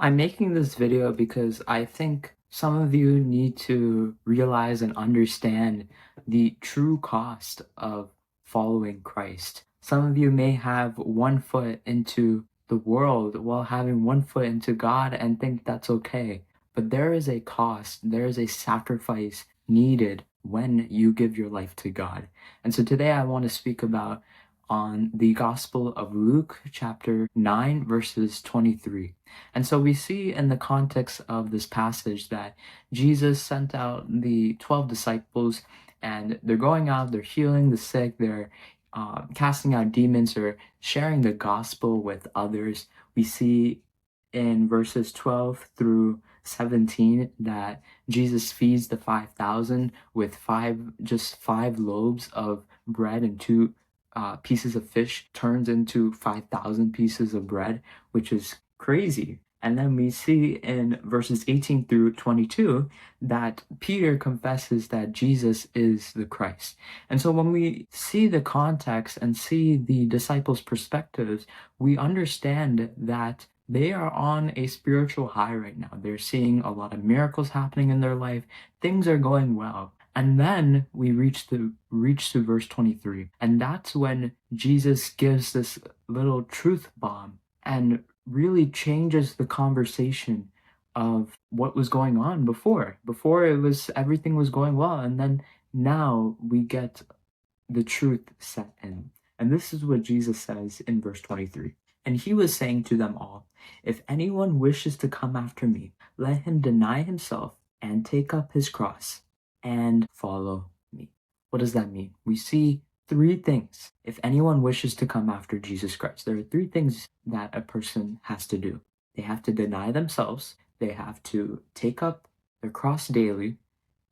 I'm making this video because I think some of you need to realize and understand the true cost of following Christ. Some of you may have one foot into the world while having one foot into God and think that's okay. But there is a cost, there is a sacrifice needed when you give your life to God. And so today I want to speak about on the Gospel of Luke, chapter 9, verses 23. And so we see in the context of this passage that Jesus sent out the 12 disciples, and they're going out, they're healing the sick, they're casting out demons, or sharing the gospel with others. We see in verses 12 through 17 that Jesus feeds the 5,000 with just five loaves of bread and two pieces of fish, turns into 5,000 pieces of bread, which is crazy. And then we see in verses 18 through 22 that Peter confesses that Jesus is the Christ. And so when we see the context and see the disciples' perspectives, we understand that they are on a spiritual high right now. They're seeing a lot of miracles happening in their life. Things are going well. And then we reach to verse 23. And that's when Jesus gives this little truth bomb and really changes the conversation of what was going on before. Before it was everything was going well, and then now we get the truth set in. And this is what Jesus says in verse 23. And he was saying to them all, "If anyone wishes to come after me, let him deny himself and take up his cross and follow me." What does that mean? We see three things. If anyone wishes to come after Jesus Christ, there are three things that a person has to do. They have to deny themselves, they have to take up their cross daily,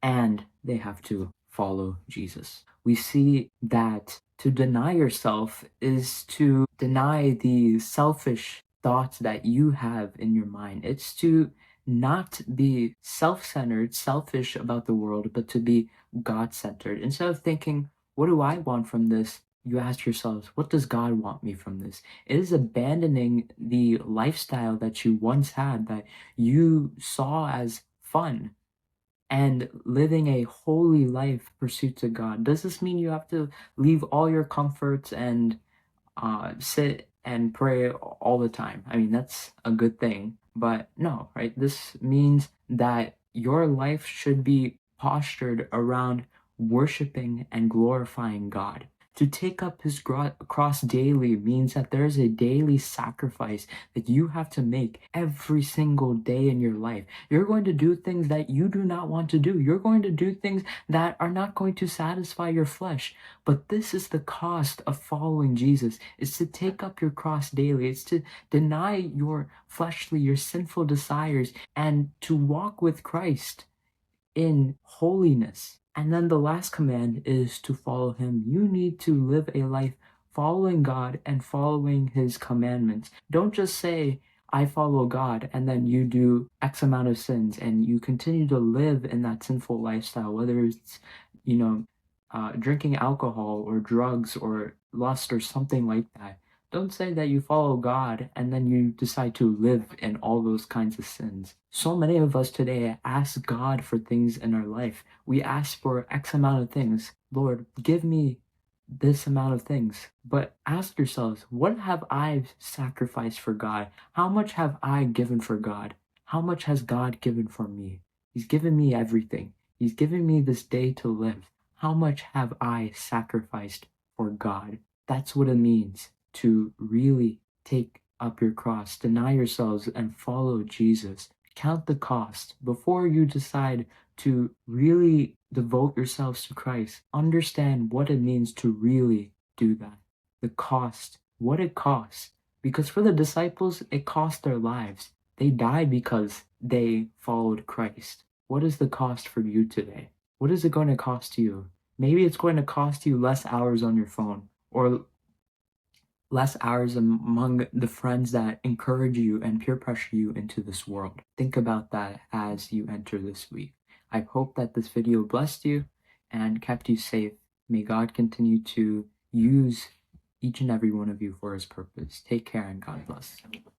and they have to follow Jesus. We see that to deny yourself is to deny the selfish thoughts that you have in your mind. It's to not be self-centered, selfish about the world, but to be God-centered. Instead of thinking, what do I want from this? You ask yourselves, what does God want me from this? It is abandoning the lifestyle that you once had, that you saw as fun, and living a holy life pursuit to God. Does this mean you have to leave all your comforts and sit and pray all the time? I mean, that's a good thing, but no, right? This means that your life should be postured around worshiping and glorifying God. To take up his cross daily means that there is a daily sacrifice that you have to make every single day in your life. You're going to do things that you do not want to do. You're going to do things that are not going to satisfy your flesh. But this is the cost of following Jesus. It's to take up your cross daily. It's to deny your fleshly, your sinful desires, and to walk with Christ in holiness. And then the last command is to follow him. You need to live a life following God and following his commandments. Don't just say, I follow God, and then you do X amount of sins and you continue to live in that sinful lifestyle, whether it's, drinking alcohol or drugs or lust or something like that. Don't say that you follow God and then you decide to live in all those kinds of sins. So many of us today ask God for things in our life. We ask for X amount of things. Lord, give me this amount of things. But ask yourselves, what have I sacrificed for God? How much have I given for God? How much has God given for me? He's given me everything. He's given me this day to live. How much have I sacrificed for God? That's what it means to really take up your cross, deny yourselves, and follow Jesus. Count the cost before you decide to really devote yourselves to Christ. Understand what it means to really do that. The cost, what it costs. Because for the disciples, it cost their lives. They died because they followed Christ. What is the cost for you today? What is it going to cost you? Maybe it's going to cost you less hours on your phone, or less hours among the friends that encourage you and peer pressure you into this world. Think about that as you enter this week. I hope that this video blessed you and kept you safe. May God continue to use each and every one of you for his purpose. Take care and God bless.